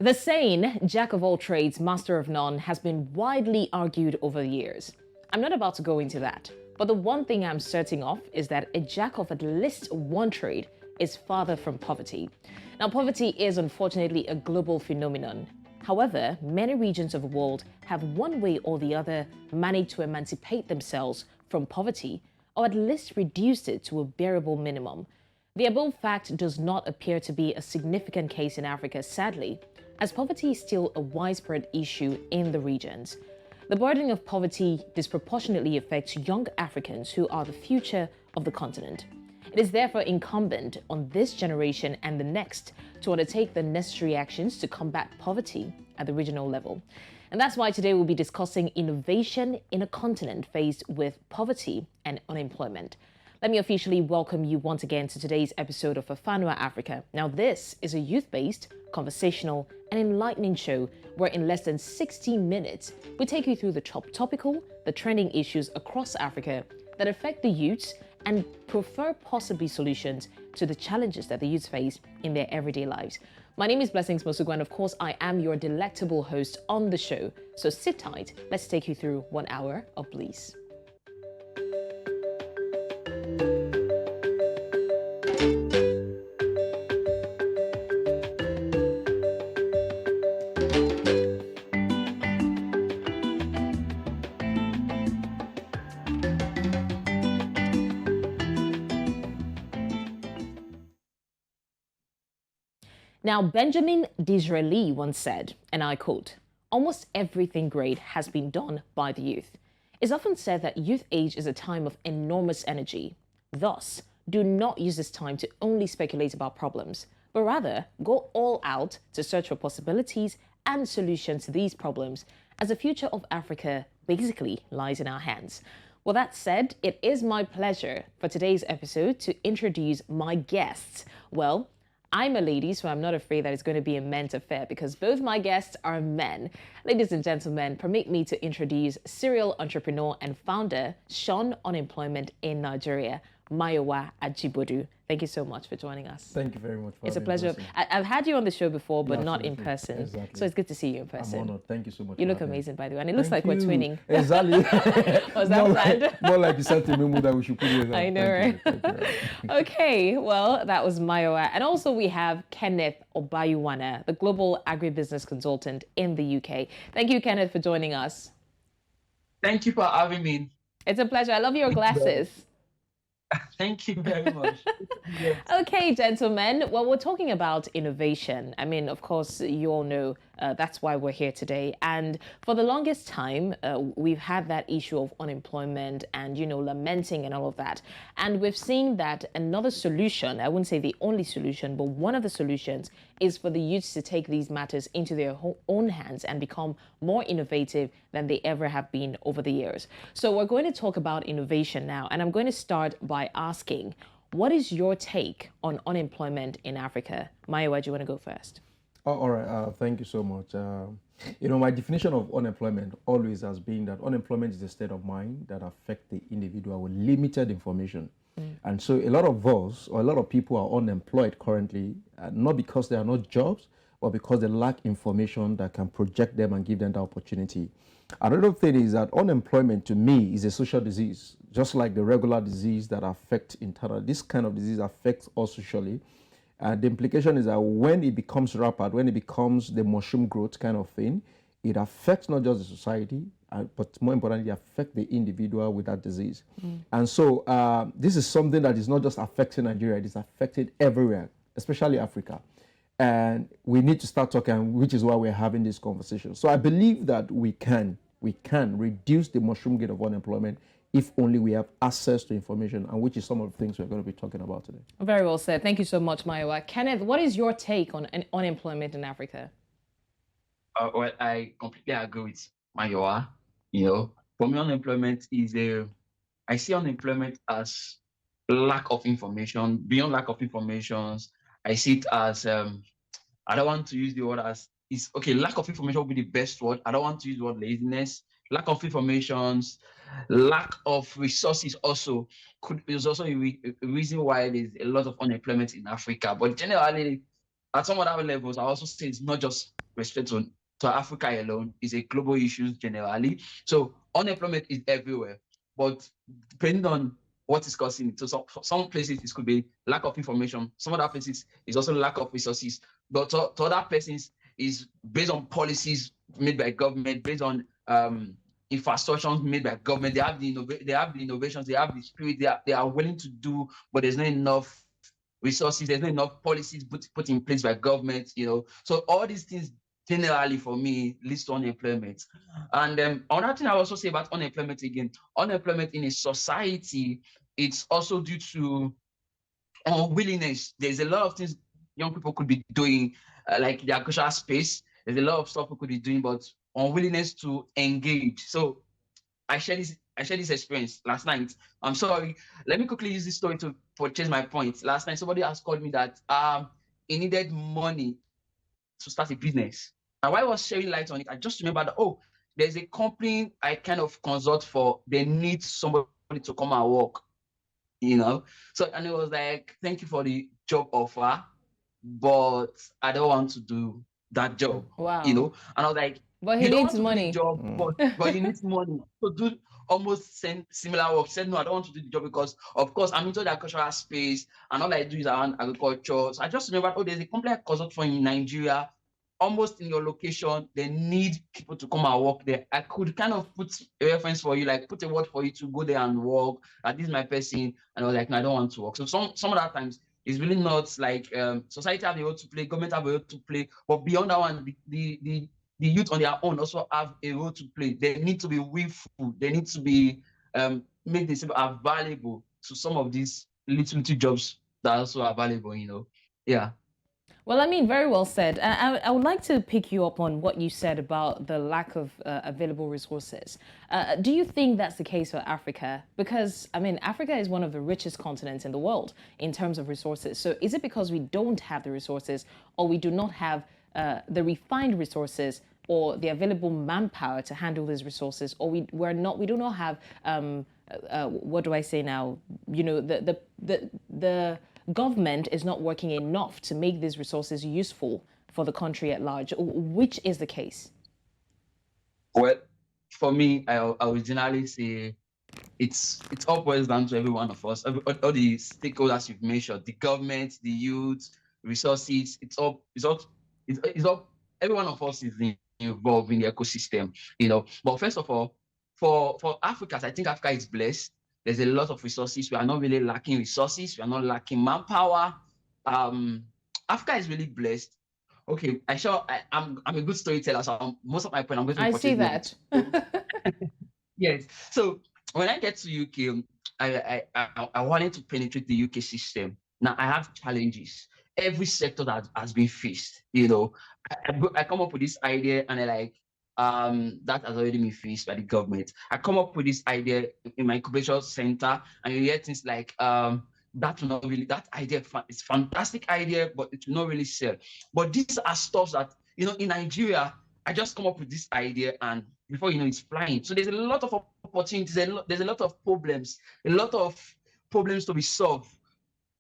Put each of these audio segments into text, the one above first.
The saying, jack of all trades, master of none, has been widely argued over the years. I'm not about to go into that, but the one thing I'm certain of is that a jack of at least one trade is farther from poverty. Now, poverty is unfortunately a global phenomenon. However, many regions of the world have one way or the other managed to emancipate themselves from poverty, or at least reduce it to a bearable minimum. The above fact does not appear to be a significant case in Africa, sadly, as poverty is still a widespread issue in the regions. The burden of poverty disproportionately affects young Africans who are the future of the continent. It is therefore incumbent on this generation and the next to undertake the necessary actions to combat poverty at the regional level. And that's why today we'll be discussing innovation in a continent faced with poverty and unemployment. Let me officially welcome you once again to today's episode of Fafanua Afrika. Now, this is a youth-based, conversational, and enlightening show where in less than 60 minutes, we take you through the topical, the trending issues across Africa that affect the youths and prefer possibly solutions to the challenges that the youths face in their everyday lives. My name is Blessings Mosugu, and of course, I am your delectable host on the show. So sit tight, let's take you through 1 hour of bliss. Now, Benjamin Disraeli once said, and I quote, "Almost everything great has been done by the youth." It's often said that youth age is a time of enormous energy. Thus, do not use this time to only speculate about problems, but rather go all out to search for possibilities and solutions to these problems, as the future of Africa basically lies in our hands. Well, that said, it is my pleasure for today's episode to introduce my guests. Well, I'm a lady, so I'm not afraid that it's going to be a men's affair because both my guests are men. Ladies and gentlemen, permit me to introduce serial entrepreneur and founder, Shun Unemployment in Nigeria, Mayowa Ajibodu. Thank you so much for joining us. Thank you very much for It's a having pleasure. me. I've had you on the show before, but Yeah, not in absolutely. person. Exactly. So it's good to see you in person. I'm honored. Thank you so much. You for look having me. amazing, by the way, and it looks Thank like we're you. twinning. Exactly. Was that more planned? more like you said to me that we should put it. I know, right? Okay, well, that was Mayowa. And also we have Kenneth Obayuwana, the global agribusiness consultant in the UK. Thank you, Kenneth, for joining us. Thank you for having me. It's a pleasure. I love your glasses. Thank you very much. Okay, gentlemen. Well, we're talking about innovation. I mean, of course, you all know that's why we're here today. And for the longest time, we've had that issue of unemployment and, lamenting and all of that. And we've seen that another solution, I wouldn't say the only solution, but one of the solutions is for the youths to take these matters into their own hands and become more innovative than they ever have been over the years. So we're going to talk about innovation now. And I'm going to start by asking, what is your take on unemployment in Africa? Mayowa, do you want to go first? Oh, all right. Thank you so much. My definition of unemployment always has been that unemployment is a state of mind that affects the individual with limited information. And so a lot of us, or a lot of people are unemployed currently, not because there are no jobs, but because they lack information that can project them and give them the opportunity. Another thing is that unemployment to me is a social disease, just like the regular disease that affects internal. This kind of disease affects us socially. The implication is that when it becomes rapid, when it becomes the mushroom growth kind of thing, it affects not just the society, but more importantly, affect the individual with that disease. And so this is something that is not just affecting Nigeria, it is affected everywhere, especially Africa. And we need to start talking, which is why we're having this conversation. So I believe that we can reduce the mushroom gate of unemployment if only we have access to information, and which is some of the things we're going to be talking about today. Very well said. Thank you so much, Mayowa. Kenneth, what is your take on unemployment in Africa? Well, I completely agree with Mayowa. For me, unemployment is I see unemployment as lack of information. Beyond lack of information, I see it as, I don't want to use the word as, lack of information would be the best word. I don't want to use the word laziness. Lack of information, lack of resources also is also a reason why there's a lot of unemployment in Africa. But generally, at some other levels, I also say it's not just restrict to Africa alone. It's a global issue generally. So unemployment is everywhere, but depending on what is causing it. So some places it could be lack of information. Some other places is also lack of resources. But to other places is based on policies made by government, based on infrastructures made by government. They have the innovations, they have the spirit, they are willing to do, but there's not enough resources, there's not enough policies put in place by government, So all these things generally for me leads to unemployment. And another thing I also say about unemployment again, unemployment in a society, it's also due to unwillingness. There's a lot of things young people could be doing, like the agricultural space. There's a lot of stuff we could be doing, but unwillingness to engage. So I shared this experience last night. I'm sorry. Let me quickly use this story to purchase my point. Last night, somebody has called me that he needed money to start a business. And while I was sharing light on it, I just remembered that, there's a company I kind of consult for. They need somebody to come and work, So, and it was like, thank you for the job offer, but I don't want to do that job, Wow. And I was like, but he needs money. Do the job, but he needs money to do almost similar work. He said, no, I don't want to do the job because, of course, I'm into the agricultural space and all I do is around agriculture. So I just remembered, there's a company I consult for in Nigeria, almost in your location. They need people to come and work there. I could kind of put a reference for you, like put a word for you to go there and work. This is my person. And I was like, no, I don't want to work. So some of that times, it's really not like society have a role to play, government have a role to play, but beyond that one, the youth on their own also have a role to play. They need to be willful. They need to be make themselves available to some of these little jobs that are also available. Yeah. Well, I mean, very well said. I would like to pick you up on what you said about the lack of available resources. Do you think that's the case for Africa? Because, I mean, Africa is one of the richest continents in the world in terms of resources. So is it because we don't have the resources, or we do not have the refined resources or the available manpower to handle these resources, or we do not have, what do I say now? The government is not working enough to make these resources useful for the country at large. Which is the case? Well, for me, I originally say it's all boils down to every one of us, all the stakeholders you've mentioned, the government, the youth, resources. It's all every one of us is involved in the ecosystem, But first of all, for Africa, I think Africa is blessed. There's a lot of resources. We are not really lacking resources. We are not lacking manpower. Africa is really blessed. Okay, I'm a good storyteller, so most of my point I'm going to. I see that. Yes. So when I get to UK, I wanted to penetrate the UK system. Now I have challenges. Every sector that has been faced. I come up with this idea and that has already been faced by the government. I come up with this idea in my incubation center, and you hear things like that idea is fantastic idea, but it will not really sell. But these are stuff that in Nigeria, I just come up with this idea, and before you know, it's flying. So there's a lot of opportunities, there's a lot of problems to be solved.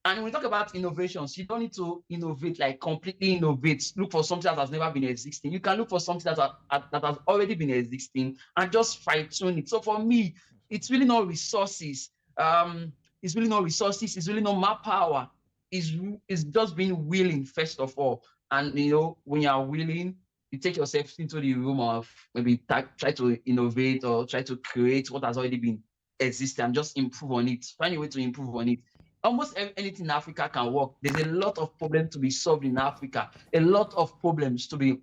And when we talk about innovations, you don't need to innovate, like completely innovate. Look for something that has never been existing. You can look for something that has already been existing and just fine-tune it. So for me, it's really not resources. It's really not resources. It's really not manpower. It's just being willing, first of all. And when you are willing, you take yourself into the room of maybe try to innovate or try to create what has already been existing and just improve on it. Find a way to improve on it. Almost anything in Africa can work. There's a lot of problems to be solved in Africa. A lot of problems to be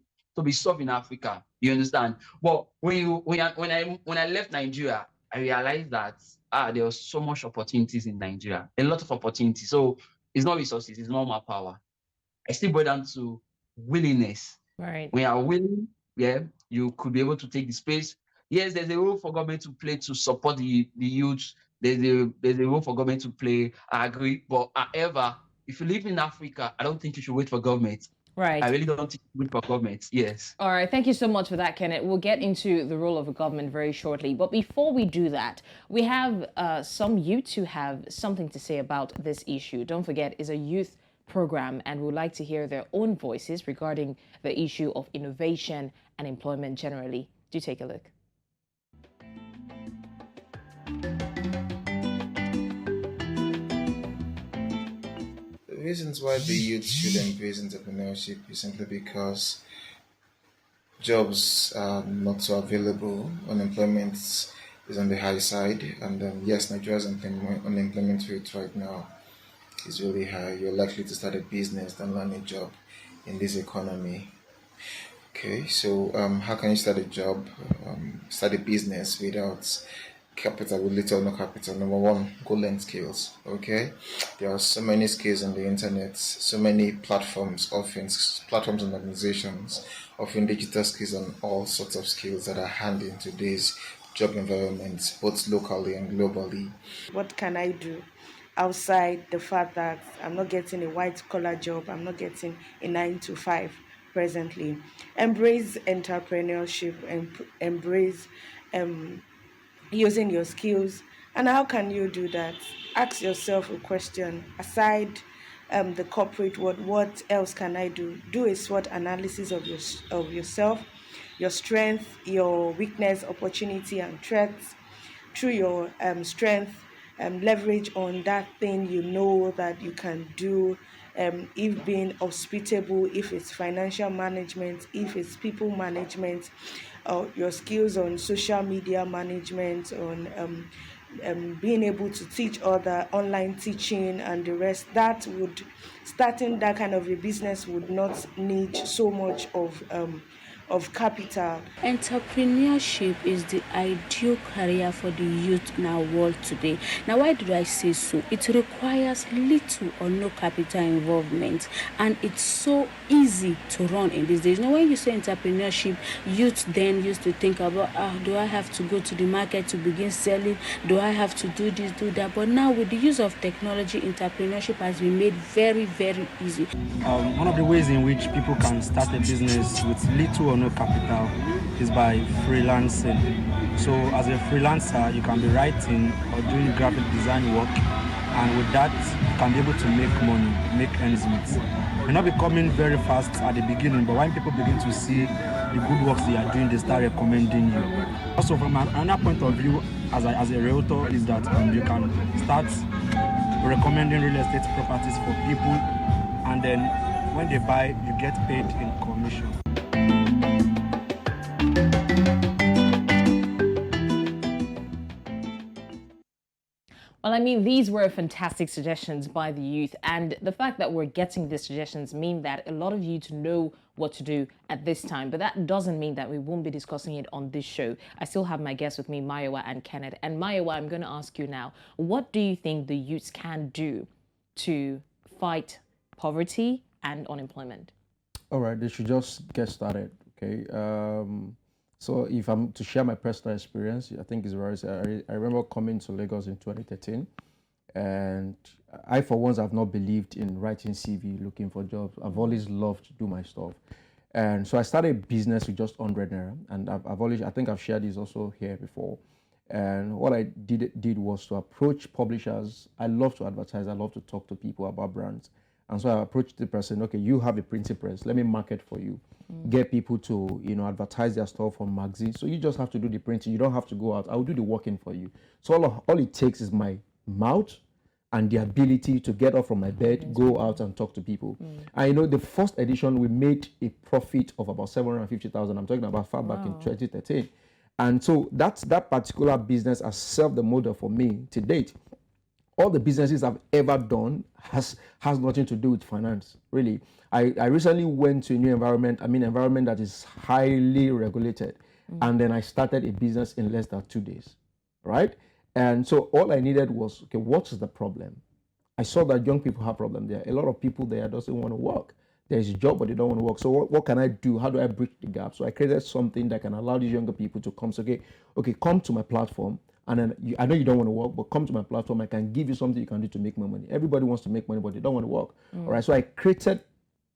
solved in Africa. You understand? But when I left Nigeria, I realized that there was so much opportunities in Nigeria. A lot of opportunities. So it's not resources, it's not more power. I still boil down to willingness. Right. When you are willing, you could be able to take the space. Yes, there's a role for government to play to support the youth. There's a role for government to play. I agree. But however, if you live in Africa, I don't think you should wait for government. Right. I really don't think you should wait for government. Yes. All right. Thank you so much for that, Kenneth. We'll get into the role of a government very shortly. But before we do that, we have some youth who have something to say about this issue. Don't forget, it's a youth program, and would like to hear their own voices regarding the issue of innovation and employment generally. Do take a look. The reasons why the youth should embrace entrepreneurship is simply because jobs are not so available, unemployment is on the high side, and yes, Nigeria's unemployment rate right now is really high. You're likely to start a business than land a job in this economy. Okay, so how can you start a job, start a business without capital, with little or no capital? Number one, go learn skills. Okay, there are so many skills on the internet, so many platforms and organizations offering digital skills and all sorts of skills that are handy in today's job environment, both locally and globally. What can I do outside the fact that I'm not getting a white collar job, I'm not getting a 9 to 5 presently? Embrace entrepreneurship and embrace using your skills. And how can you do that? Ask yourself a question. Aside the corporate world, what else can I do? Do a SWOT analysis of yourself, your strength, your weakness, opportunity, and threats. Through your strength, leverage on that thing you know that you can do. If being hospitable, if it's financial management, if it's people management, your skills on social media management, on being able to teach other, online teaching and the rest. Starting that kind of a business would not need so much of capital. Entrepreneurship is the ideal career for the youth in our world today. Now, why do I say so? It requires little or no capital involvement, and it's so easy to run in these days. Now, when you say entrepreneurship, youth then used to think about, do I have to go to the market to begin selling? Do I have to do this, do that? But now, with the use of technology, entrepreneurship has been made very, very easy. One of the ways in which people can start a business with little or no capital is by freelancing. So as a freelancer, you can be writing or doing graphic design work, and with that you can be able to make money, make ends meet. It may not be coming very fast at the beginning, but when people begin to see the good works they are doing, they start recommending you. Also, from another point of view, as a realtor, is that you can start recommending real estate properties for people, and then when they buy, you get paid in commission. Well, I mean, these were fantastic suggestions by the youth, and the fact that we're getting these suggestions mean that a lot of youth know what to do at this time, but that doesn't mean that we won't be discussing it on this show. I still have my guests with me, Mayowa and Kenneth. And Mayowa, I'm going to ask you now, what do you think the youths can do to fight poverty and unemployment? All right, they should just get started, okay? So if I'm to share my personal experience, I think it's very, I remember coming to Lagos in 2013, and I, for once, have not believed in writing CV, looking for jobs. I've always loved to do my stuff. And so I started a business with just 100 naira, and I think I've shared this also here before. And what I did was to approach publishers. I love to advertise. I love to talk to people about brands. And so I approached the person, okay, you have a printing press, let me market for you. Get people to, advertise their stuff on magazines. So you just have to do the printing. You don't have to go out. I'll do the working for you. So all it takes is my mouth and the ability to get up from my bed, go out and talk to people. I know the first edition, we made a profit of about 750,000. I'm talking about far back in 2013. And so that particular business has served the model for me to date. All the businesses I've ever done has nothing to do with finance, really. I recently went to a new environment, environment that is highly regulated. And then I started a business in less than 2 days, right? And so all I needed was, okay, what's the problem? I saw that young people have problem there. A lot of people there doesn't want to work. There's a job, but they don't want to work. So what can I do? How do I bridge the gap? So I created something that can allow these younger people to come. So, okay, come to my platform. And then I know you don't want to work, but come to my platform. I can give you something you can do to make more money. Everybody wants to make money, but they don't want to work. All right. So I created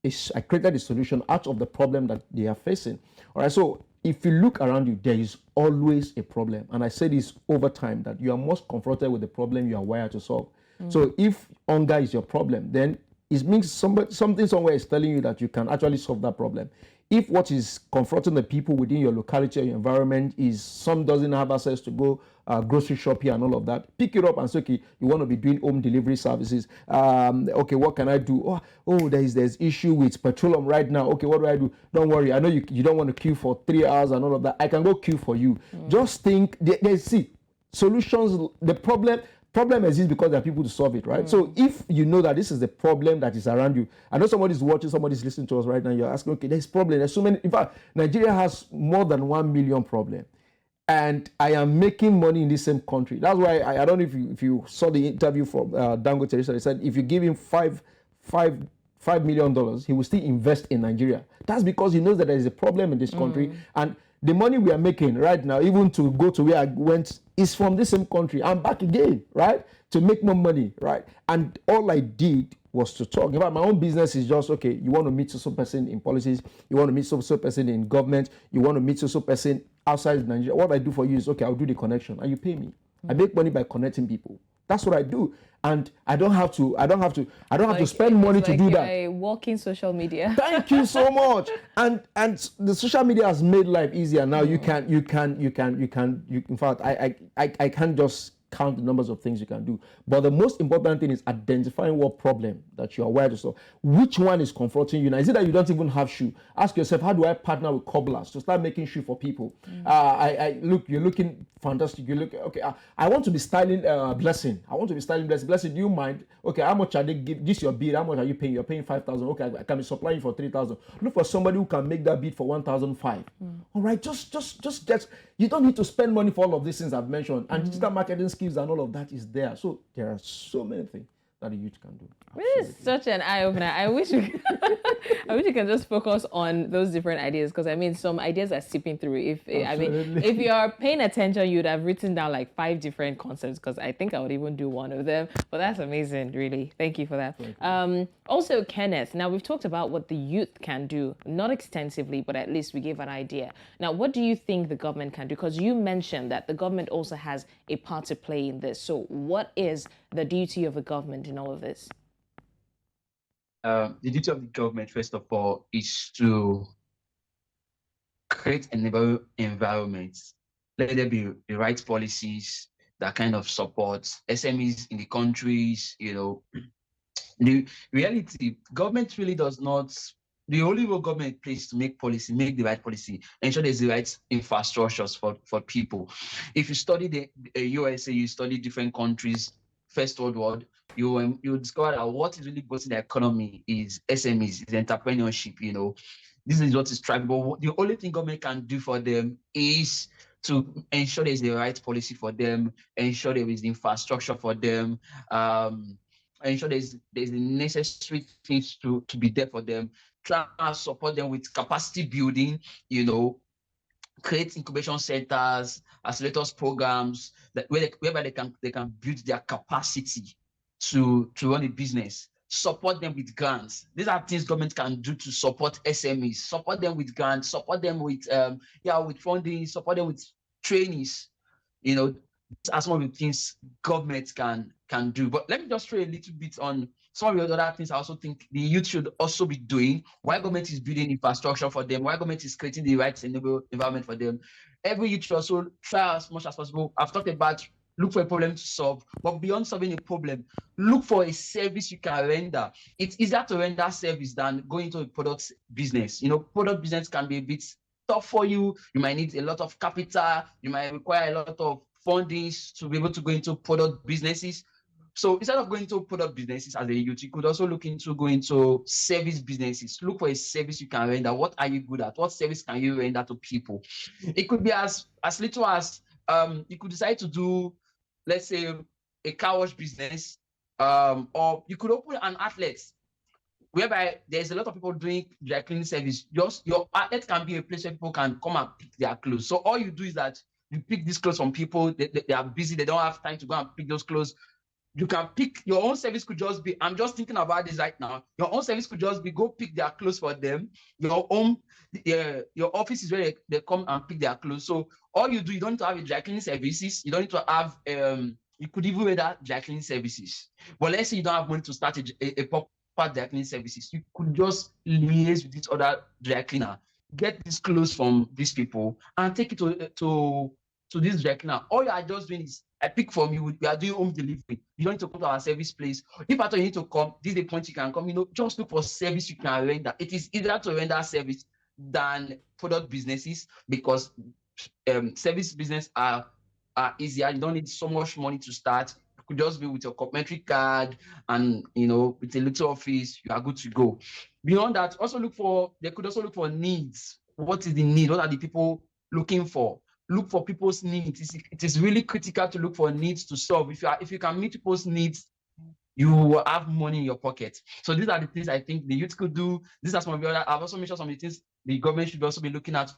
a solution out of the problem that they are facing. All right. So if you look around you, there is always a problem. And I say this over time, that you are most confronted with the problem you are wired to solve. So if hunger is your problem, then it means something somewhere is telling you that you can actually solve that problem. If what is confronting the people within your locality or your environment is some doesn't have access to go grocery shop here and all of that, pick it up and say, okay, you want to be doing home delivery services. Okay, what can I do? Oh, there's issue with petroleum right now. Okay, what do I do? Don't worry. I know you don't want to queue for 3 hours and all of that. I can go queue for you. Just think, see, solutions, the problem exists because there are people to solve it, right? So if you know that this is the problem that is around you, I know somebody's watching, somebody's listening to us right now, you're asking, okay, there's problem, there's so many. In fact, Nigeria has more than 1 million problem. And I am making money in the same country. That's why I don't know if you saw the interview from Dangote. He said if you give him $5 million, he will still invest in Nigeria. That's because he knows that there is a problem in this country, and the money we are making right now, even to go to where I went, is from the same country. I'm back again, right, to make more money, right? And all I did was to talk. In fact, my own business is just, okay, you want to meet so person in policies, you want to meet so person in government, you want to meet so person outside Nigeria. What I do for you is, okay, I'll do the connection and you pay me. I make money by connecting people. That's what I do. And I don't have to spend money to do that. A walking social media. Thank you so much. And the social media has made life easier. Now you can in fact, I can't just count the numbers of things you can do. But the most important thing is identifying what problem that you are aware to solve. Which one is confronting you now? Is it that you don't even have shoe? Ask yourself, how do I partner with cobblers to start making shoe for people? Look, you're looking fantastic. You look okay. I want to be styling Blessing. I want to be styling Blessing. Blessing, do you mind? Okay, how much are they give? This your bid. How much are you paying? You're paying 5,000. Okay, I can be supplying for 3,000. Look for somebody who can make that bid for 1,500. All right, just get. You don't need to spend money for all of these things I've mentioned. And digital marketing skills and all of that is there. So there are so many things that the youth can do. This is such an eye-opener. I wish you can just focus on those different ideas, because I mean some ideas are seeping through. If you are paying attention, you'd have written down like 5 different concepts, because I think I would even do one of them. But that's amazing, really. Thank you for that. Also, Kenneth, now we've talked about what the youth can do, not extensively, but at least we gave an idea. Now, what do you think the government can do? Because you mentioned that the government also has a part to play in this. So what is the duty of the government in all of this? The duty of the government, first of all, is to create an environment. Let there be the right policies that kind of support SMEs in the countries. The reality, government really does not. The only role government plays to make the right policy, ensure there's the right infrastructures for people. If you study the USA, you study different countries, First World War, you discover that what is really boosting the economy is SMEs, is entrepreneurship. This is what is driving. But the only thing government can do for them is to ensure there's the right policy for them, ensure there is the infrastructure for them, ensure there's the necessary things to be there for them, try and support them with capacity building, create incubation centers, accelerators programs whereby they can build their capacity to run a business. Support them with grants. These are things government can do to support SMEs. Support them with grants. Support them with with funding. Support them with trainings. These are some of the things government can do. But let me just throw a little bit on some of the other things I also think the youth should also be doing. Why government is building infrastructure for them, why government is creating the right environment for them. Every youth should also try as much as possible. I've talked about look for a problem to solve, but beyond solving a problem, look for a service you can render. It's easier to render service than going into a product business. Product business can be a bit tough for you. You might need a lot of capital. You might require a lot of fundings to be able to go into product businesses. So instead of going to product businesses as a youth, you could also look into going to service businesses. Look for a service you can render. What are you good at? What service can you render to people? It could be as little as you could decide to do, let's say, a car wash business, or you could open an outlet whereby there's a lot of people doing dry cleaning service. Your outlet can be a place where people can come and pick their clothes. So all you do is that you pick these clothes from people. They are busy. They don't have time to go and pick those clothes. You can pick your own service. Could just be, I'm just thinking about this right now. Your own service could just be go pick their clothes for them. Your office is where they come and pick their clothes. So all you do, you don't need to have a dry cleaning services. You don't need to have you could even render dry cleaning services. But let's say you don't have money to start a proper dry cleaning services, you could just liaise with this other dry cleaner, get these clothes from these people, and take it to this dry cleaner. All you are just doing is, I pick from you, we are doing home delivery. You don't need to come to our service place. If at all you need to come, this is the point you can come. Just look for service you can render. It is easier to render service than product businesses, because service business are easier. You don't need so much money to start. You could just be with your complimentary card and with a little office, you are good to go. Beyond that, they could also look for needs. What is the need? What are the people looking for? Look for people's needs. It is really critical to look for needs to solve. If you can meet people's needs, you will have money in your pocket. So these are the things I think the youth could do. These are some of the other. I've also mentioned some of the things the government should also be looking at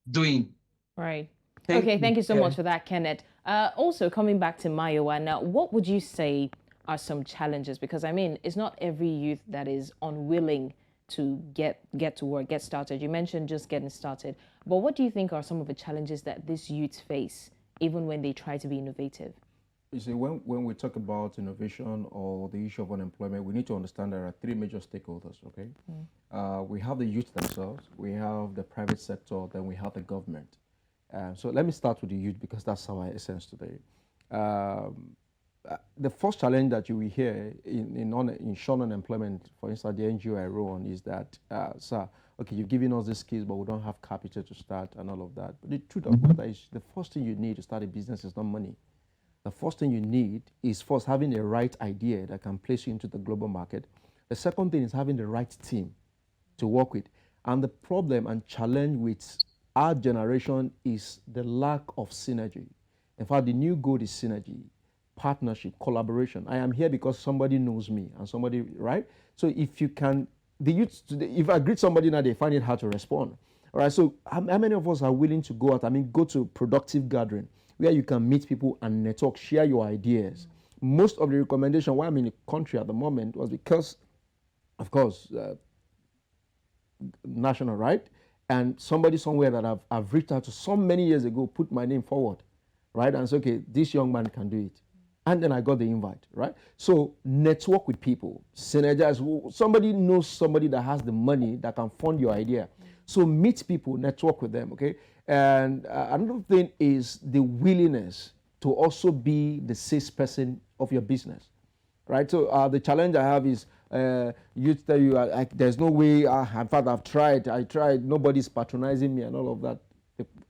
doing. Right. Thank you so much for that, Kenneth. Also, coming back to Mayowa now, what would you say are some challenges? Because I mean, it's not every youth that is unwilling to get to work, get started. You mentioned just getting started, but what do you think are some of the challenges that these youths face, even when they try to be innovative? You see, when we talk about innovation or the issue of unemployment, we need to understand there are three major stakeholders, okay? We have the youth themselves, we have the private sector, then we have the government. So let me start with the youth, because that's our essence today. The first challenge that you will hear in Shun unemployment, for instance, the NGO I run, is that, sir, okay, you've given us these skills, but we don't have capital to start and all of that. But the truth of the matter is, the first thing you need to start a business is not money. The first thing you need is first having the right idea that can place you into the global market. The second thing is having the right team to work with. And the problem and challenge with our generation is the lack of synergy. In fact, the new goal is synergy, partnership, collaboration. I am here because somebody knows me and somebody, right? So if you can, the youth today, if I greet somebody now, they find it hard to respond. All right, so how many of us are willing to go out, go to productive gathering where you can meet people and network, share your ideas? Most of the recommendation why I'm in the country at the moment was because, of course, national, right? And somebody somewhere that I've reached out to so many years ago put my name forward, right? And said, okay, this young man can do it. And then I got the invite, right? So network with people, synergize. Somebody knows somebody that has the money that can fund your idea. So meet people, network with them, okay? And another thing is the willingness to also be the salesperson of your business, right? So the challenge I have is you tell you, there's no way, in fact, I tried, nobody's patronizing me and all of that.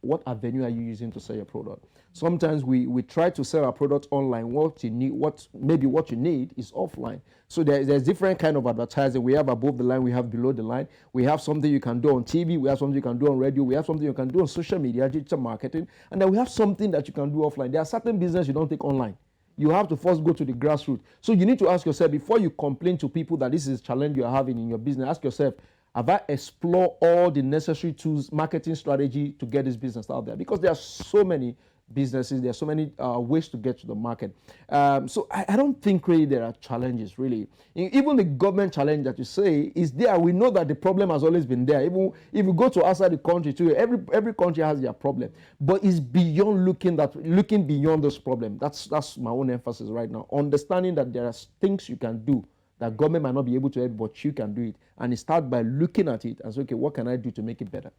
What avenue are you using to sell your product? Sometimes we try to sell our product online. What you need is offline. So there's different kind of advertising. We have above the line, we have below the line. We have something you can do on TV, we have something you can do on radio, we have something you can do on social media, digital marketing, and then we have something that you can do offline. There are certain business you don't take online. You have to first go to the grassroots. So you need to ask yourself, before you complain to people that this is a challenge you're having in your business, ask yourself, have I explored all the necessary tools, marketing strategy to get this business out there? Because there are so many businesses, there are so many ways to get to the market. So I don't think really there are challenges really. Even the government challenge that you say is there. We know that the problem has always been there. Even if you go to outside the country too, every country has their problem. But it's beyond looking beyond those problems. That's my own emphasis right now. Understanding that there are things you can do that government might not be able to help, but you can do it. And start by looking at it and say, okay, what can I do to make it better?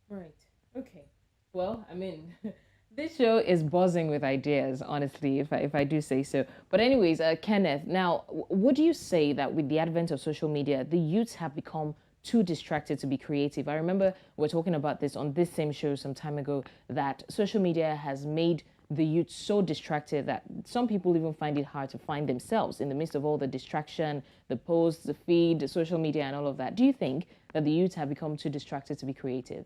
Right. Okay. Well, I mean, this show is buzzing with ideas, honestly, if I do say so. But anyways, Kenneth, now, would you say that with the advent of social media, the youths have become too distracted to be creative? I remember we were talking about this on this same show some time ago, that social media has made the youth so distracted that some people even find it hard to find themselves in the midst of all the distraction, the posts, the feed, the social media and all of that. Do you think that the youth have become too distracted to be creative?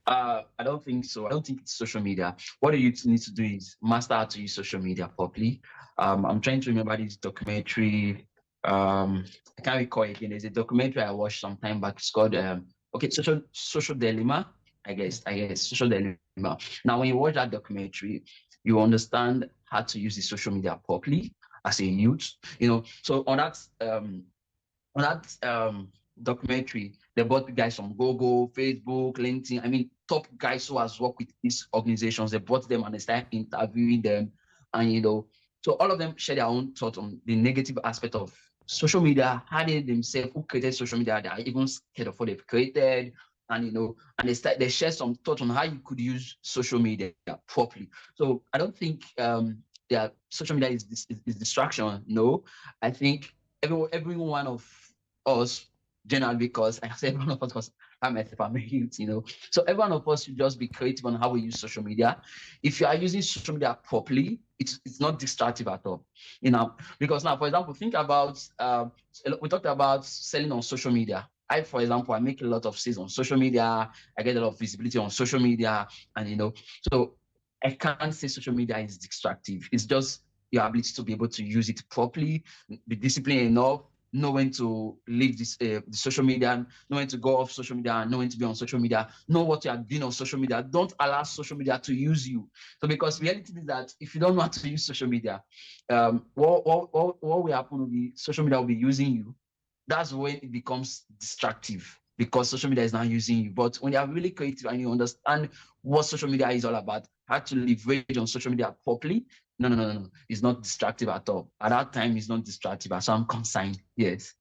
I don't think so. I don't think it's social media. What the youth need to do is master how to use social media properly. I'm trying to remember this documentary. I can't recall again. There's a documentary I watched some time back. It's called Social Dilemma. I guess Social Dilemma. Now, when you watch that documentary, you understand how to use the social media properly as a youth. So on that documentary, they brought guys from Google, Facebook, LinkedIn. I mean, top guys who has worked with these organizations. They brought them and they started interviewing them, and so all of them share their own thoughts on the negative aspect of social media, how they themselves who created social media, they are even scared of what they've created. And and they share some thoughts on how you could use social media properly. So I don't think that social media is distraction. No, I think every one of us, generally, because I say every one of us, because I'm a youth, so every one of us should just be creative on how we use social media. If you are using social media properly, it's not distractive at all. Because now, for example, think about we talked about selling on social media. For example, I make a lot of sales on social media. I get a lot of visibility on social media, and so I can't say social media is distractive. It's just your ability to be able to use it properly, be disciplined enough, know when to leave the social media, know when to go off social media, know when to be on social media, know what you are doing on social media. Don't allow social media to use you. So because reality is that if you don't know how to use social media, what will happen will be social media will be using you. That's when it becomes distractive, because social media is not using you. But when you are really creative and you understand what social media is all about, how to leverage on social media properly, no. It's not distractive at all. At that time, it's not distractive as I'm concerned. Yes.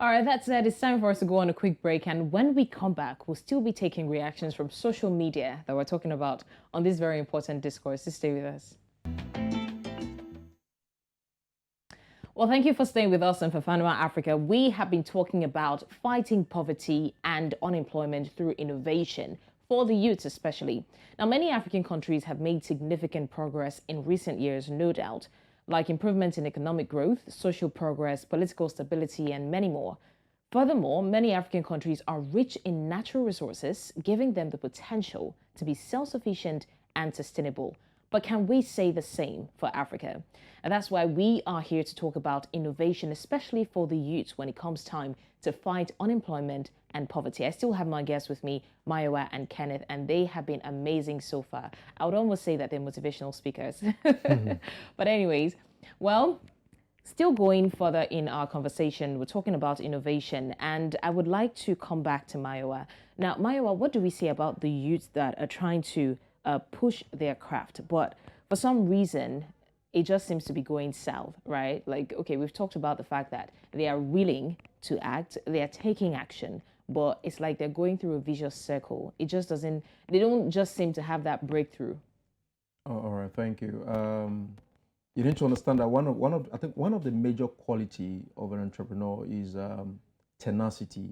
All right, that said, it's time for us to go on a quick break. And when we come back, we'll still be taking reactions from social media that we're talking about on this very important discourse. Just stay with us. Well, thank you for staying with us on Fafanua Afrika. We have been talking about fighting poverty and unemployment through innovation for the youth especially. Now, many African countries have made significant progress in recent years, no doubt, like improvements in economic growth, social progress, political stability, and many more. Furthermore, many African countries are rich in natural resources, giving them the potential to be self-sufficient and sustainable. But can we say the same for Africa? And that's why we are here to talk about innovation, especially for the youth when it comes time to fight unemployment and poverty. I still have my guests with me, Mayowa and Kenneth, and they have been amazing so far. I would almost say that they're motivational speakers. But anyways, well, still going further in our conversation, we're talking about innovation, and I would like to come back to Mayowa. Now, Mayowa, what do we say about the youth that are trying to push their craft, but for some reason, it just seems to be going south, right? Like, okay, we've talked about the fact that they are willing to act, they are taking action, but it's like they're going through a vicious circle. It just doesn't, they don't just seem to have that breakthrough. Oh, all right, thank you. You need to understand that I think one of the major quality of an entrepreneur is tenacity.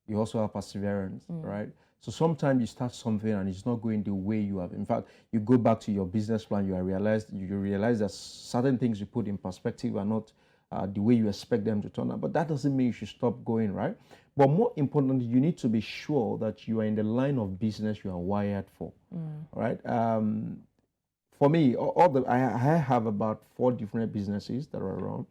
You also have perseverance, right? So sometimes you start something and it's not going the way you have. In fact, you go back to your business plan, you realize that certain things you put in perspective are not the way you expect them to turn out. But that doesn't mean you should stop going, right? But more importantly, you need to be sure that you are in the line of business you are wired for, right? For me, I have about 4 different businesses that are around,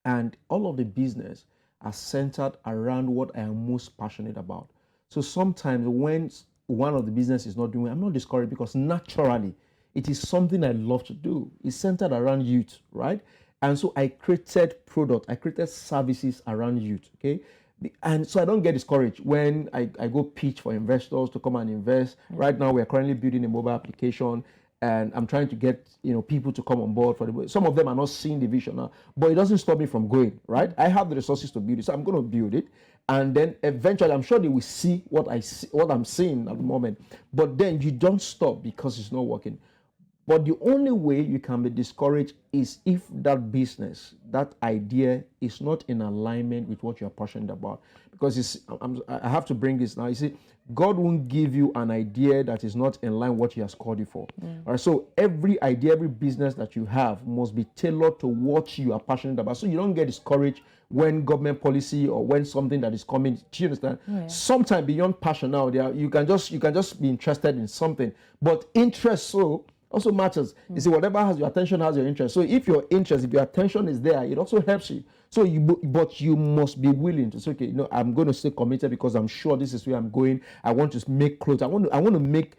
and all of the business are centered around what I am most passionate about. So sometimes when one of the business is not doing well, I'm not discouraged, because naturally it is something I love to do. It's centered around youth, right? And so I created services around youth, okay? And so I don't get discouraged when I go pitch for investors to come and invest. Right now, we're currently building a mobile application, and I'm trying to get people to come on board for the. Some of them are not seeing the vision now, but it doesn't stop me from going. Right, I have the resources to build it, so I'm going to build it, and then eventually, I'm sure they will see what I'm seeing at the moment. But then you don't stop because it's not working. But the only way you can be discouraged is if that business, that idea is not in alignment with what you're passionate about. Because I have to bring this now. You see, God won't give you an idea that is not in line with what He has called you for. All right, so every idea, every business that you have must be tailored to what you are passionate about. So you don't get discouraged when government policy or when something that is coming. Do you understand? Yeah. Sometimes beyond passion now, you can just be interested in something, but interest also matters. You see, whatever has your attention has your interest. So if your attention is there, it also helps you. So but you must be willing to say, okay, I'm going to stay committed because I'm sure this is where I'm going. I want to make clothes. I want to make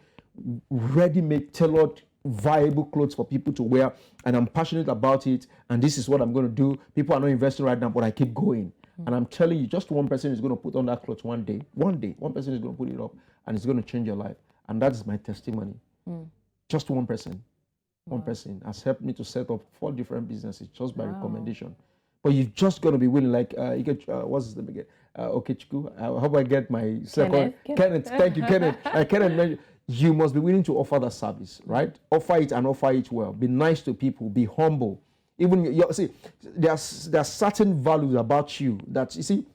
ready-made, tailored, viable clothes for people to wear, and I'm passionate about it. And this is what I'm going to do. People are not investing right now, but I keep going. And I'm telling you, just one person is going to put on that clothes one day. One person is going to put it up, and it's going to change your life. And that is my testimony. Just one person. One person has helped me to set up 4 different businesses just by recommendation. but you've just got to be willing. Like you get what's his name again? Okay, Chiku. I hope I get my second. Kenneth. Thank you, Kenneth. Kenneth, you must be willing to offer that service, right? Offer it and offer it well. Be nice to people. Be humble. Even see, there are certain values about you that you see.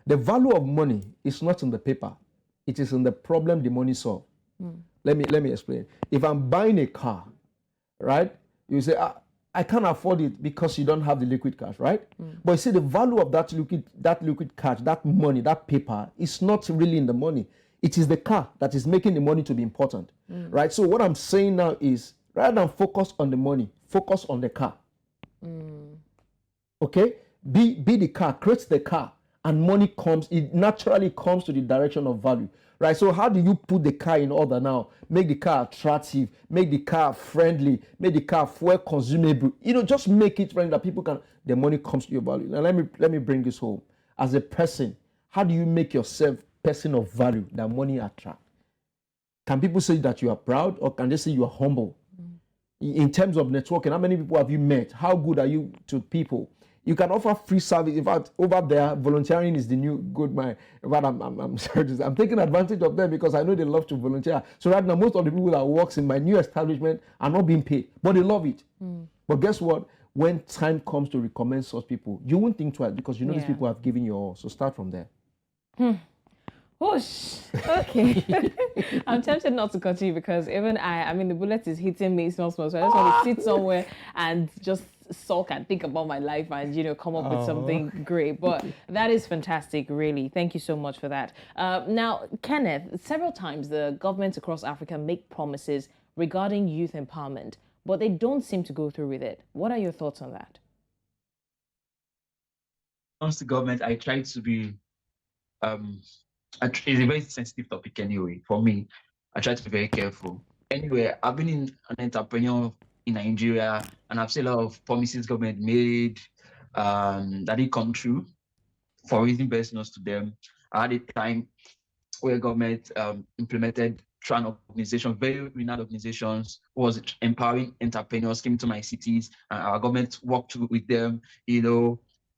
The value of money is not in the paper; it is in the problem the money solves. Let me explain. If I'm buying a car, right? You say I can't afford it because you don't have the liquid cash, right? But you see, the value of that liquid cash, that money, that paper, is not really in the money. It is the car that is making the money to be important, right? So what I'm saying now is, rather than focus on the money, focus on the car. Okay? Be the car, create the car, and money comes, it naturally comes to the direction of value, right? So how do you put the car in order now? Make the car attractive, make the car friendly, make the car fuel consumable. Just make it friendly that people can, the money comes to your value. Now let me bring this home. As a person, how do you make yourself person of value that money attract? Can people say that you are proud, or can they say you are humble? In terms of networking, how many people have you met? How good are you to people? You can offer free service. In fact, over there, volunteering is the new good man. But I'm sorry, I'm taking advantage of them because I know they love to volunteer. So right now, most of the people that works in my new establishment are not being paid, but they love it. But guess what? When time comes to recommend such people, you won't think twice because you know these people have given you all. So start from there. Whoosh. Okay. I'm tempted not to continue because even I mean, the bullet is hitting me small. So I just want to sit somewhere and just sulk and think about my life and, come up with something great. But that is fantastic, really. Thank you so much for that. Now, Kenneth, several times the governments across Africa make promises regarding youth empowerment, but they don't seem to go through with it. What are your thoughts on that? When it comes to government, I try to be it's a very sensitive topic anyway. For me, I try to be very careful. Anyway, I've been an entrepreneur in Nigeria, and I've seen a lot of promises government made that didn't come true for reason best known to them. I had a time where government implemented Shun organizations, very renowned organizations, was empowering entrepreneurs, came to my cities, and our government worked with them.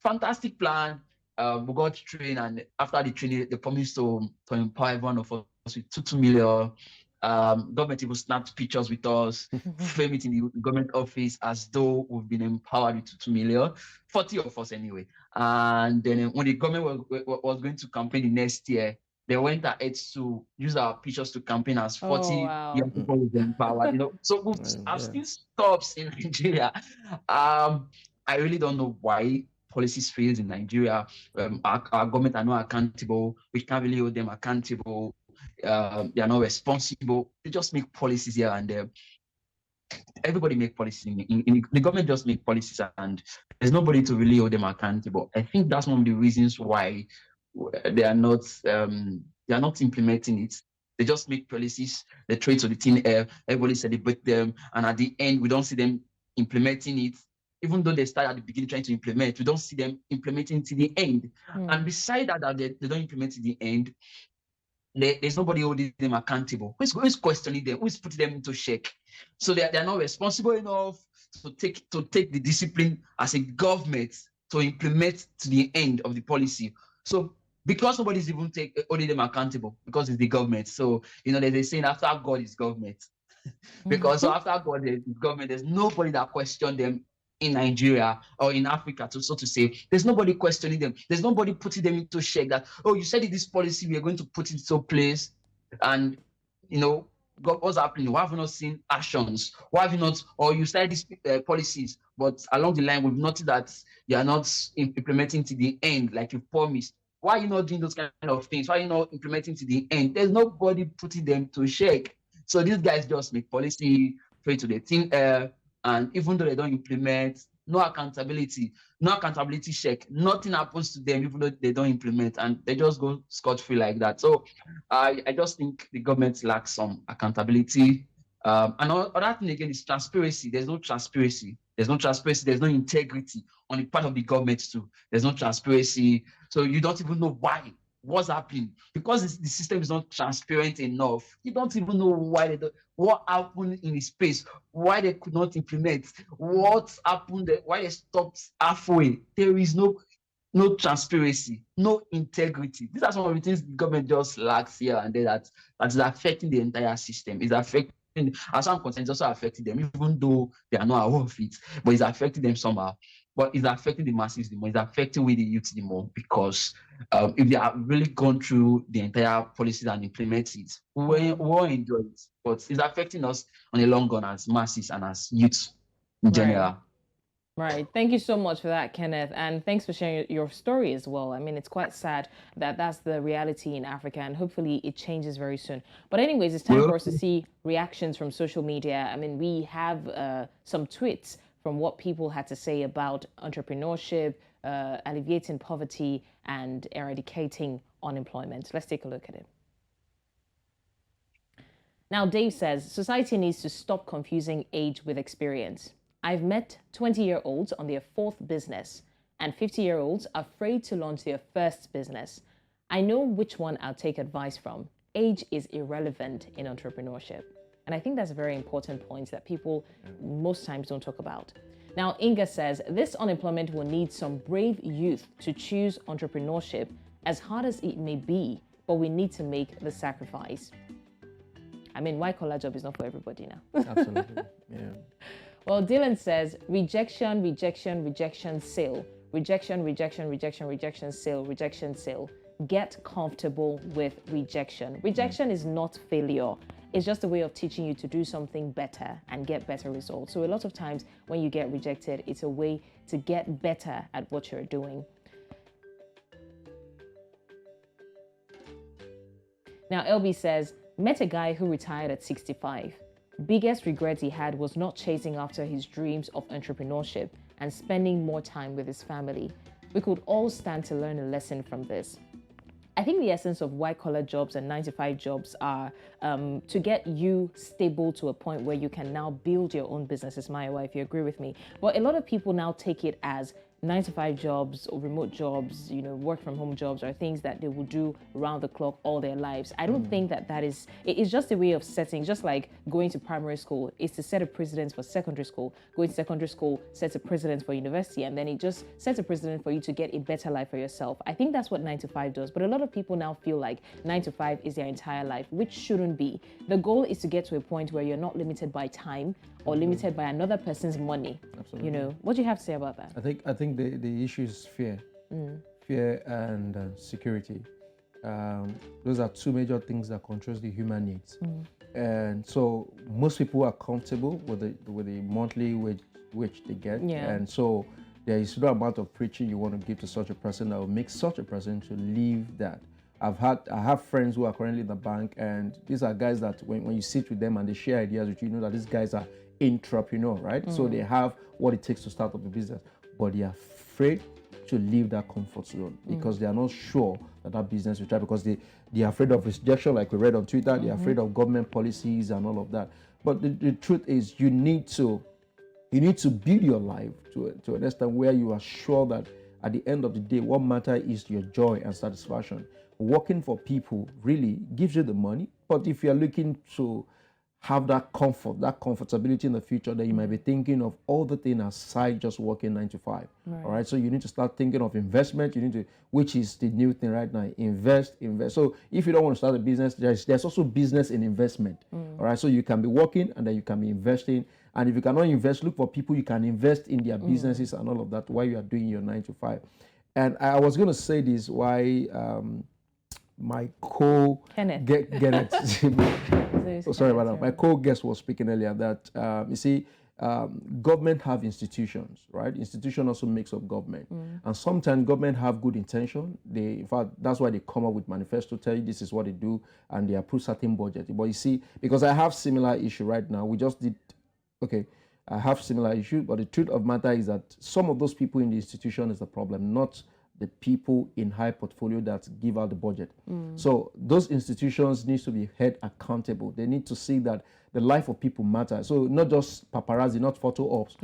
Fantastic plan. We got trained, and after the training, they promised to empower everyone of us with 2 million. Government even snapped pictures with us, frame it in the government office as though we've been empowered with 2 million, 40 of us anyway. And then when the government was going to campaign the next year, they went ahead to use our pictures to campaign as 40 young people with empowered. So I've seen stops in Nigeria. I really don't know why policies fails in Nigeria. Our government are not accountable. We can't really hold them accountable. They are not responsible. They just make policies here and there. Everybody make policies. In the government just make policies, and there's nobody to really hold them accountable. I think that's one of the reasons why they are not implementing it. They just make policies. They throw it to the thin air. Everybody celebrate them, and at the end, we don't see them implementing it. Even though they start at the beginning trying to implement, we don't see them implementing to the end. And beside that they don't implement to the end, there's nobody holding them accountable. Who's questioning them? Who's putting them into check? So they're not responsible enough to take the discipline as a government to implement to the end of the policy. So because nobody's even holding them accountable, because it's the government. So they're saying after God is government. Because after God is government, there's nobody that questions them in Nigeria or in Africa, so to say. There's nobody questioning them. There's nobody putting them into check that, you said this policy, we are going to put it into place. And, what's happening? Why have you not seen actions? Why have you not, or you started these policies, but along the line, we've noticed that you are not implementing to the end like you promised. Why are you not doing those kind of things? Why are you not implementing to the end? There's nobody putting them to check. So these guys just make policy, throw it to the thin air. And even though they don't implement, no accountability check, nothing happens to them, even though they don't implement, and they just go scot-free like that. So I just think the government lacks some accountability. And another thing again is transparency. There's no transparency. There's no integrity on the part of the government too. There's no transparency. So you don't even know why what's happening, because the system is not transparent enough. You don't even know why what happened in the space, why they could not implement, what happened, why they stopped halfway. There is no transparency, no integrity. These are some of the things the government just lacks here and there that is affecting the entire system. It's affecting, as I'm concerned, it's also affecting them, even though they are not aware of it, but it's affecting them somehow. But it's affecting the masses the more, it's affecting with the youth the more, because if they have really gone through the entire policies and implement it, we will enjoy it. But it's affecting us on the long run as masses and as youth in general. Right. Thank you so much for that, Kenneth. And thanks for sharing your story as well. I mean, it's quite sad that that's the reality in Africa, and hopefully it changes very soon. But anyways, it's time for us to see reactions from social media. I mean, we have some tweets from what people had to say about entrepreneurship, alleviating poverty, and eradicating unemployment. Let's take a look at it. Now, Dave says, society needs to stop confusing age with experience. I've met 20-year-olds on their fourth business and 50-year-olds afraid to launch their first business. I know which one I'll take advice from. Age is irrelevant in entrepreneurship. And I think that's a very important point that people most times don't talk about. Now, Inga says, this unemployment will need some brave youth to choose entrepreneurship, as hard as it may be, but we need to make the sacrifice. I mean, white-collar job is not for everybody now. Absolutely, yeah. Well, Dylan says, rejection, rejection, rejection, sale. Rejection, rejection, rejection, rejection, sale, rejection, sale. Get comfortable with rejection. Rejection is not failure. It's just a way of teaching you to do something better and get better results. So a lot of times when you get rejected, it's a way to get better at what you're doing. Now, LB says, met a guy who retired at 65. Biggest regret he had was not chasing after his dreams of entrepreneurship and spending more time with his family. We could all stand to learn a lesson from this. I think the essence of white-collar jobs and 9-to-5 jobs are to get you stable to a point where you can now build your own businesses, Mayowa, if you agree with me. But a lot of people now take it as 9-to-5 jobs or remote jobs, you know, work from home jobs are things that they will do around the clock all their lives. I don't think that is, it's just a way of setting, just like going to primary school is to set a precedent for secondary school. Going to secondary school sets a precedent for university, and then it just sets a precedent for you to get a better life for yourself. I think that's what 9-to-5 does. But a lot of people now feel like 9-to-5 is their entire life, which shouldn't be. The goal is to get to a point where you're not limited by time or limited by another person's money. Absolutely. You know, what do you have to say about that? I think the issue is fear, fear and security. Those are two major things that controls the human needs. And so most people are comfortable with the monthly wage they get. And so there is no amount of preaching you want to give to such a person that will make such a person to leave that. I have friends who are currently in the bank, and these are guys that when you sit with them and they share ideas with you, you know that these guys are entrepreneur, right? So they have what it takes to start up a business, but they are afraid to leave that comfort zone because they are not sure that business will try, because they are afraid of rejection, like we read on Twitter. They are afraid of government policies and all of that. But the truth is, you need to build your life to an extent where you are sure that at the end of the day, what matters is your joy and satisfaction. Working for people really gives you the money, but if you're looking to have that comfort, that comfortability in the future, then you might be thinking of all the things aside just working 9-to-5. Right. All right. So you need to start thinking of investment. You need to, which is the new thing right now, invest. So if you don't want to start a business, there's also business in investment. All right. So you can be working and then you can be investing. And if you cannot invest, look for people you can invest in their businesses and all of that while you are doing your 9-to-5. And I was going to say this, why my my co-guest was speaking earlier that you see, government have institutions, right? Institution also makes up government, and sometimes government have good intention. In fact, that's why they come up with manifesto, tell you this is what they do, and they approve certain budget. But you see, because I have similar issue right now, we just did, okay, I have similar issue, but the truth of matter is that some of those people in the institution is the problem, not the people in high portfolio that give out the budget. So those institutions need to be held accountable. They need to see that the life of people matter. So not just paparazzi, not photo ops.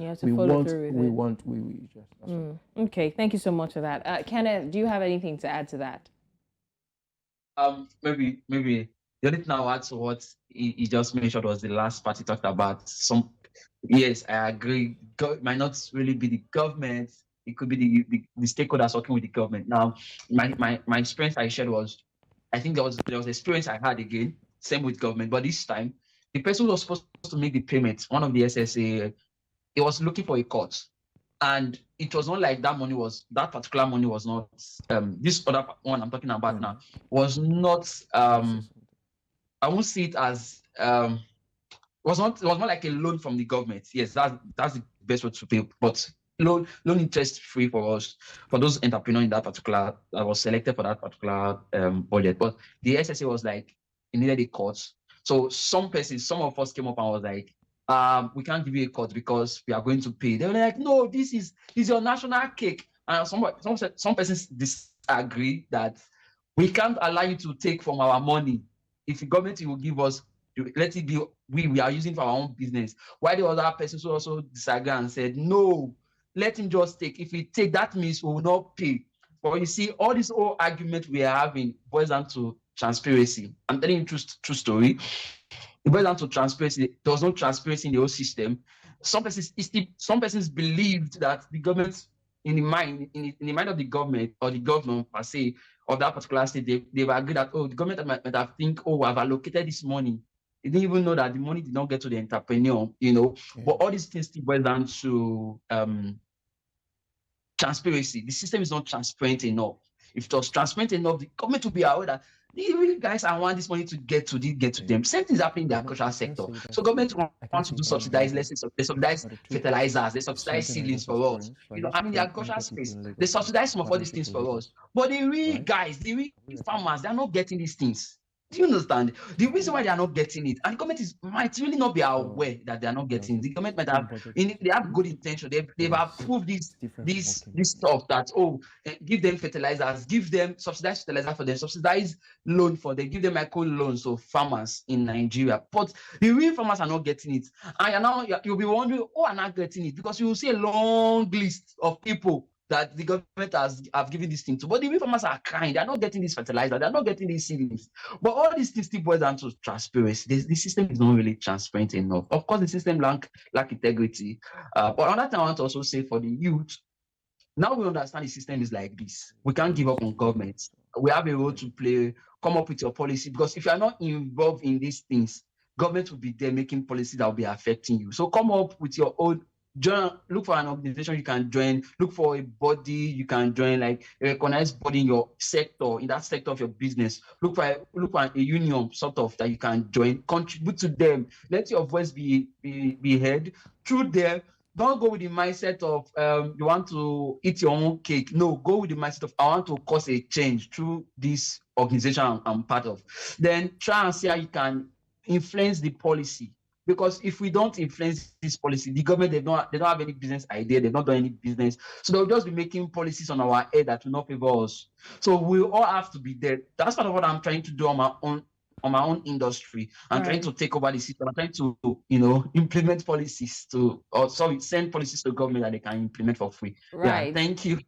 Okay, thank you so much for that. Kenneth, do you have anything to add to that? maybe the only thing I'll add to what he just mentioned was the last part he talked about. Yes, I agree. Might not really be the government. It could be the stakeholders working with the government. Now, my experience I shared was, I think there was experience I had again, same with government, but this time the person who was supposed to make the payment, one of the SSA, he was looking for a court, and it was not like that particular money was not this other one I'm talking about now was not I won't see it as it was more like a loan from the government. Yes, that's the best way to pay, but loan interest free for us, for those entrepreneurs in that particular that was selected for that particular budget. But the SSA was like, it needed a court. So some of us came up and was like, we can't give you a cut because we are going to pay. They were like, no, this is your national cake. And some persons disagree that we can't allow you to take from our money. If the government will give us, let it be, we are using for our own business. Why the other persons also disagree and said, no, let him just take. If he take, that means we will not pay. But you see, all this whole argument we are having boils down to transparency. I'm telling you true story. It boils down to transparency. There was no transparency in the whole system. Some persons believed that the government, in the mind of the government or the governor per se of that particular state, they've agreed that, the government might have think, I've allocated this money. They didn't even know that the money did not get to the entrepreneur, Yeah. But all these things still boil down to transparency. The system is not transparent enough. If it was transparent enough, the government would be aware that these guys, I want this money to get to them. Same things happening in the agricultural sector. So government want to do subsidize, let's say, they subsidize fertilizers, they subsidize seedlings for us. The agricultural space, they subsidize some of all these things for us. But the real guys, the real farmers, they're not getting these things. Do you understand? The reason why they are not getting it, and the government might really not be aware that they are not getting it. The government might have, they have good intention. They've approved this stuff that, give them fertilizers, give them subsidized fertilizer for them, subsidized loan for them, give them micro loans to farmers in Nigeria. But the real farmers are not getting it. And you'll be wondering, who are not getting it? Because you will see a long list of people that the government have given this thing to. But the real farmers are crying. They're not getting this fertilizer. They're not getting these seedlings. But all these things still boil down to transparency. The system is not really transparent enough. Of course, the system lack integrity. But another thing I want to also say for the youth, now we understand the system is like this. We can't give up on government. We have a role to play. Come up with your policy. Because if you are not involved in these things, government will be there making policy that will be affecting you. So come up with your own. Look for an organization you can join. Look for a body you can join, like a recognized body in your sector, in that sector of your business. Look for a union sort of that you can join. Contribute to them. Let your voice be heard through them. Don't go with the mindset of you want to eat your own cake. No, go with the mindset of I want to cause a change through this organization I'm part of. Then try and see how you can influence the policy. Because if we don't influence this policy, the government, they don't have any business idea, they've not done any business. So they'll just be making policies on our head that will not favor us. So we all have to be there. That's part of what I'm trying to do on my own industry. I'm trying to take over the system. I'm trying to, implement policies send policies to the government that they can implement for free. Right. Yeah, thank you.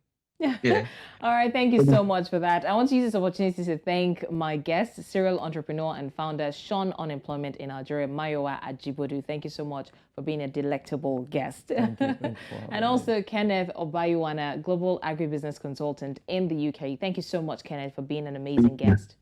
Yeah. All right. Thank you so much for that. I want to use this opportunity to thank my guest, serial entrepreneur and founder, Shun Unemployment in Algeria, Mayowa Ajibodu. Thank you so much for being a delectable guest. Thank you. And also Kenneth Obayuwana, global agribusiness consultant in the UK. Thank you so much, Kenneth, for being an amazing guest.